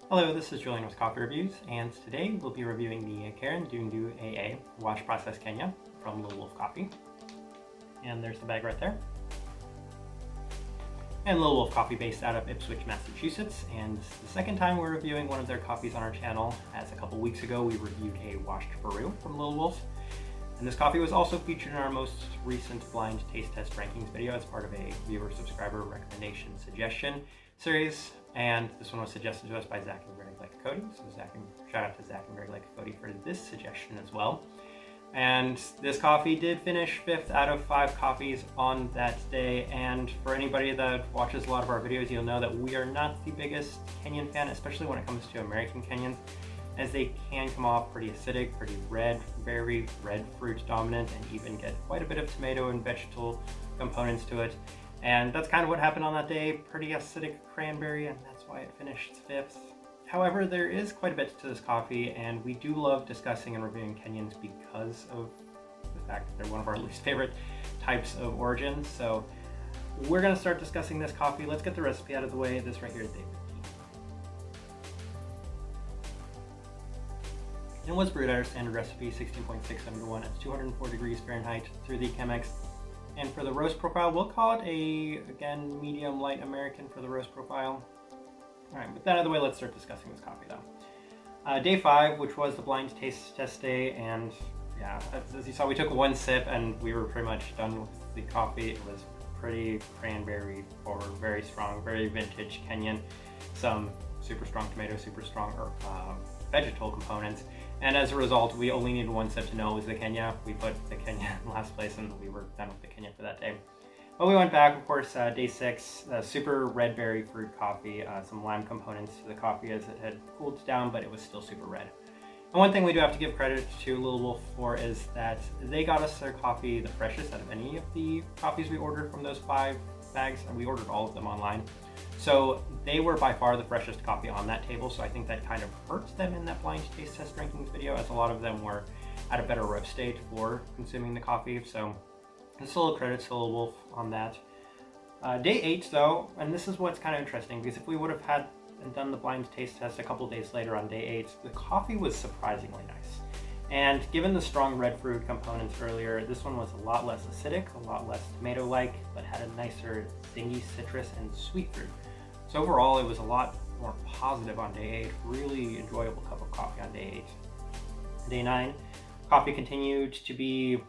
Hello, this is Julian with Coffee Reviews, and today we'll be reviewing the Karindundu AA Wash Process Kenya from Little Wolf Coffee. And there's the bag right there. And Little Wolf Coffee based out of Ipswich, Massachusetts, and this is the second time we're reviewing one of their coffees on our channel, as a couple weeks ago we reviewed a washed brew from Little Wolf. And this coffee was also featured in our most recent blind taste test rankings video as part of a viewer subscriber recommendation suggestion series. And this one was suggested to us by Zach and Greg Like Cody. So shout out to Zach and Greg Like Cody for this suggestion as well. And this coffee did finish 5th out of 5 coffees on that day. And for anybody that watches a lot of our videos, you'll know that we are not the biggest Kenyan fan, especially when it comes to American Kenyans, as they can come off pretty acidic, pretty red, very red fruit dominant, and even get quite a bit of tomato and vegetable components to it. And that's kind of what happened on that day, pretty acidic cranberry, and that's why it finished 5th. However, there is quite a bit to this coffee, and we do love discussing and reviewing Kenyans because of the fact that they're one of our least favorite types of origins. So we're going to start discussing this coffee. Let's get the recipe out of the way. This right here is day 15. It was brewed at our standard recipe, 16.671 at 204 degrees Fahrenheit through the Chemex. And for the roast profile, we'll call it again, medium light American for the roast profile. All right, with that out of the way, let's start discussing this coffee though. Day 5, which was the blind taste test day, and yeah, as you saw, we took one sip and we were pretty much done with the coffee. It was pretty cranberry forward, very strong, very vintage Kenyan. Some super strong tomato, super strong vegetable components. And as a result, we only needed one sip to know it was the Kenya. We put the Kenya in last place and we were done with the Kenya for that day. But we went back, of course, day 6, super red berry fruit coffee, some lime components to the coffee as it had cooled down, but it was still super red. And one thing we do have to give credit to Little Wolf for is that they got us their coffee the freshest out of any of the coffees we ordered from those 5 bags, and we ordered all of them online. So they were by far the freshest coffee on that table, so I think that kind of hurts them in that blind taste test rankings video, as a lot of them were at a better roast state for consuming the coffee. So just a little credit to Little Wolf on that. Day 8 though, and this is what's kind of interesting, because if we would have had and done the blind taste test a couple days later on day 8, the coffee was surprisingly nice. And given the strong red fruit components earlier, this one was a lot less acidic, a lot less tomato-like, but had a nicer zingy citrus and sweet fruit. So overall, it was a lot more positive on day 8. Really enjoyable cup of coffee on day 8. Day 9, coffee continued to be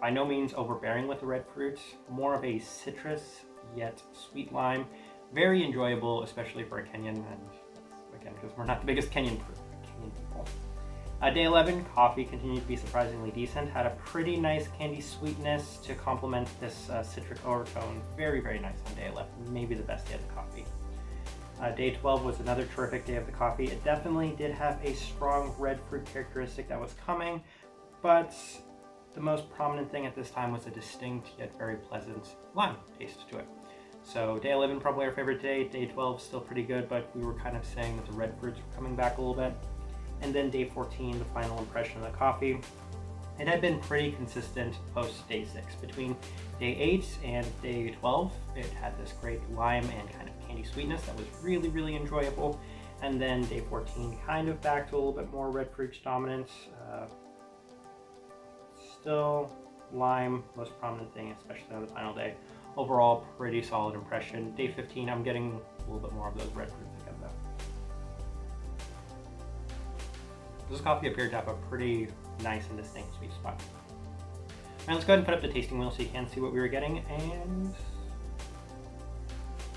by no means overbearing with the red fruit, more of a citrus yet sweet lime. Very enjoyable, especially for a Kenyan, and again, because we're not the biggest Kenyan people. Day 11, coffee continued to be surprisingly decent. Had a pretty nice candy sweetness to complement this citric overtone. Very, very nice on day 11. Maybe the best day of the coffee. Day 12 was another terrific day of the coffee. It definitely did have a strong red fruit characteristic that was coming, but the most prominent thing at this time was a distinct yet very pleasant lime taste to it. So day 11 probably our favorite day. Day 12 still pretty good, but we were kind of saying that the red fruits were coming back a little bit. And then day 14, the final impression of the coffee. It had been pretty consistent post day 6. Between day 8 and day 12, it had this great lime and kind of candy sweetness that was really, really enjoyable. And then day 14, kind of back to a little bit more red fruit dominance. Still lime, most prominent thing, especially on the final day. Overall, pretty solid impression. Day 15, I'm getting a little bit more of those red fruits again though. This coffee appeared to have a pretty nice and distinct sweet spot. All right, let's go ahead and put up the tasting wheel so you can see what we were getting. And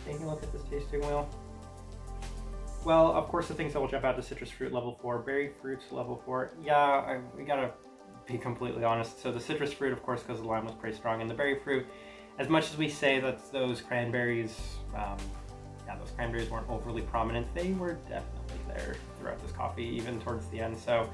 taking a look at this tasting wheel. Well, of course, the things that will jump out to citrus fruit level 4, berry fruits level 4. Yeah, we gotta be completely honest. So the citrus fruit, of course, because the lime was pretty strong, and the berry fruit, as much as we say that those cranberries, those cranberries weren't overly prominent, they were definitely there throughout this coffee, even towards the end. So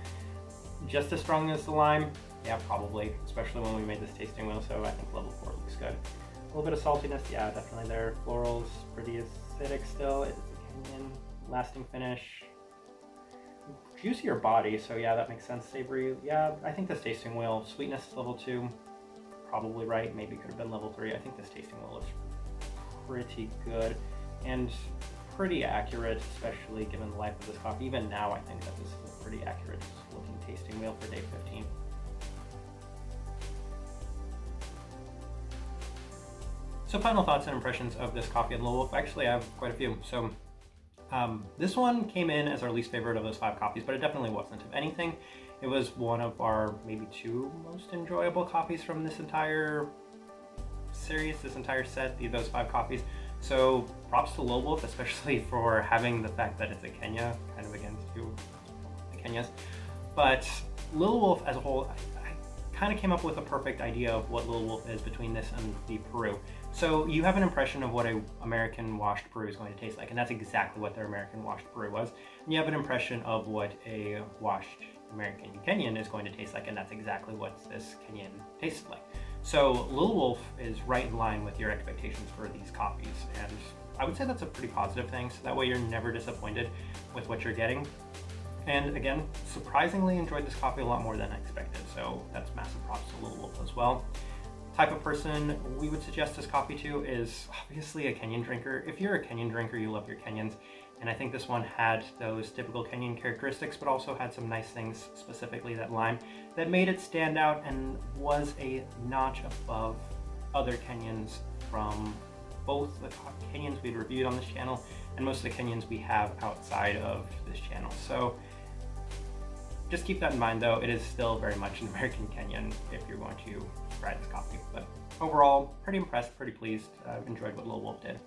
just as strong as the lime, yeah, probably, especially when we made this tasting wheel. So I think level 4 looks good. A little bit of saltiness, yeah, definitely there. Florals, pretty acidic still. It's a Kenyan, lasting finish. Juicier body, so yeah, that makes sense. Savory, yeah, I think this tasting wheel. Sweetness level 2, probably right. Maybe could have been level 3. I think this tasting wheel looks pretty good. And pretty accurate, especially given the life of this coffee. Even now, I think that this is a pretty accurate looking tasting wheel for day 15. So final thoughts and impressions of this coffee at Little Wolf. Actually, I have quite a few. So this one came in as our least favorite of those 5 coffees, but it definitely wasn't. If anything, it was one of our maybe 2 most enjoyable coffees from this entire series, this entire set, those 5 coffees. So props to Little Wolf, especially for having the fact that it's a Kenya, kind of against the Kenyas. But Little Wolf as a whole, I kind of came up with a perfect idea of what Little Wolf is between this and the Peru. So you have an impression of what an American washed Peru is going to taste like, and that's exactly what their American washed Peru was. And you have an impression of what a washed American Kenyan is going to taste like, and that's exactly what this Kenyan tasted like. So Little Wolf is right in line with your expectations for these coffees, and I would say that's a pretty positive thing, so that way you're never disappointed with what you're getting. And again, surprisingly enjoyed this coffee a lot more than I expected, so that's massive props to Little Wolf as well. Type of person we would suggest this coffee to is obviously a Kenyan drinker. If you're a Kenyan drinker, you love your Kenyans, and I think this one had those typical Kenyan characteristics, but also had some nice things, specifically that lime, that made it stand out and was a notch above other Kenyans from both the Kenyans we've reviewed on this channel and most of the Kenyans we have outside of this channel. So just keep that in mind, though. It is still very much an American Kenyan if you're going to try this coffee. But overall, pretty impressed, pretty pleased. Enjoyed what Little Wolf did.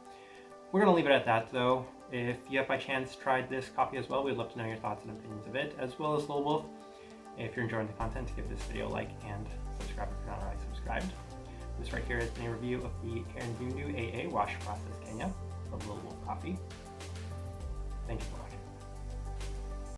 We're going to leave it at that, though. If you have by chance tried this coffee as well, we'd love to know your thoughts and opinions of it, as well as Little Wolf. If you're enjoying the content, give this video a like and subscribe if you're not already subscribed. This right here has been a review of the Karindundu AA Wash Process Kenya from Little Wolf Coffee. Thank you for watching.